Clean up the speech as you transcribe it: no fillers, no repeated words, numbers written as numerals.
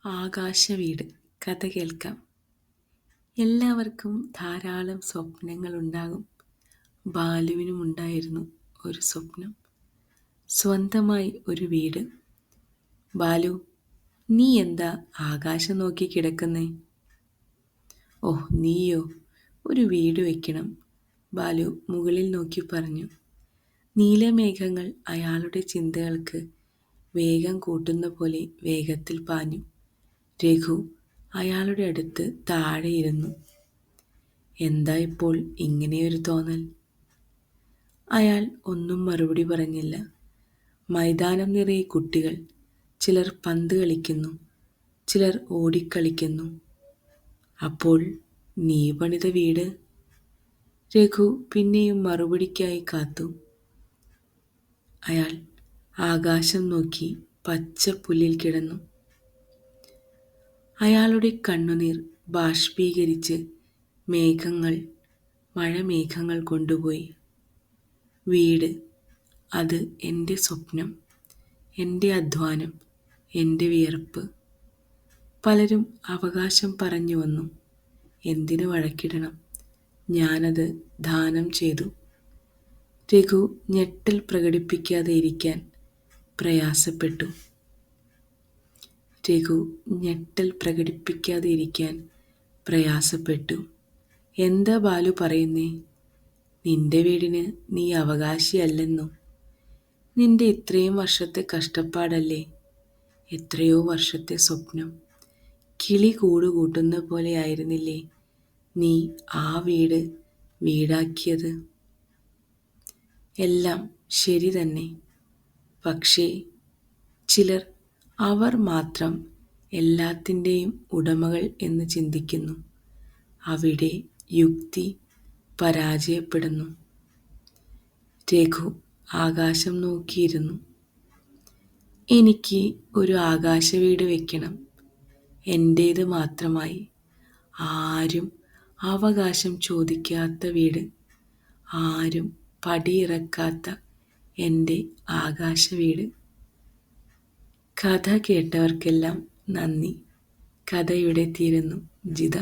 ആകാശവീട് കഥ കേൾക്കാം. എല്ലാവർക്കും ധാരാളം സ്വപ്നങ്ങളുണ്ടാകും. ബാലുവിനുമുണ്ടായിരുന്നു ഒരു സ്വപ്നം, സ്വന്തമായി ഒരു വീട്. ബാലു, നീ എന്താ ആകാശം നോക്കി കിടക്കുന്നേ? ഓഹ്, നീയോ? ഒരു വീട് വയ്ക്കണം. ബാലു മുകളിൽ നോക്കി പറഞ്ഞു. നീലമേഘങ്ങൾ അയാളുടെ ചിന്തകൾക്ക് വേഗം കൂട്ടുന്ന പോലെ വേഗത്തിൽ പാഞ്ഞു. രഘു അയാളുടെ അടുത്ത് താഴെയിരുന്നു. എന്താ ഇപ്പോൾ ഇങ്ങനെയൊരു തോന്നൽ? അയാൾ ഒന്നും മറുപടി പറഞ്ഞില്ല. മൈതാനം നിറയെ കുട്ടികൾ. ചിലർ പന്ത് കളിക്കുന്നു, ചിലർ ഓടിക്കളിക്കുന്നു. അപ്പോൾ നീ പണിത വീട്? രഘു പിന്നെയും മറുപടിക്കായി കാത്തു. അയാൾ ആകാശം നോക്കി പച്ച പുല്ലിൽ കിടന്നു. അയാളുടെ കണ്ണുനീർ ബാഷ്പീകരിച്ച് മഴമേഘങ്ങൾ കൊണ്ടുപോയി. വീട്, അത് എൻ്റെ സ്വപ്നം, എൻ്റെ അധ്വാനം, എൻ്റെ വിയർപ്പ്. പലരും അവകാശം പറഞ്ഞു വന്നു. എന്തിനു വഴക്കിടണം? ഞാനത് ദാനം ചെയ്തു. രഘു ഞെട്ടൽ പ്രകടിപ്പിക്കാതെ ഇരിക്കാൻ പ്രയാസപ്പെട്ടു. എന്താ ബാലു പറയുന്നേ? നിന്റെ വീടിന് നീ അവകാശിയല്ലെന്നോ? നിന്റെ ഇത്രയും വർഷത്തെ കഷ്ടപ്പാടല്ലേ, എത്രയോ വർഷത്തെ സ്വപ്നം. കിളി കൂടുകൂട്ടുന്ന പോലെ ആയിരുന്നില്ലേ നീ ആ വീട് വീടാക്കിയത്? എല്ലാം ശരി തന്നെ. പക്ഷേ ചിലർ, അവർ മാത്രം എല്ലാത്തിൻ്റെയും ഉടമകൾ എന്ന് ചിന്തിക്കുന്നു. അവിടെ യുക്തി പരാജയപ്പെടുന്നു. രഘു ആകാശം നോക്കിയിരുന്നു. എനിക്ക് ഒരു ആകാശവീട് വെക്കണം, എൻ്റേത് മാത്രമായി. ആരും അവകാശം ചോദിക്കാത്ത വീട്, ആരും പടിയിറക്കാത്ത എൻ്റെ ആകാശവീട്. കഥ കേട്ടവർക്കെല്ലാം നന്ദി. കഥ ഇവിടെ തീരുന്നു. ജിത.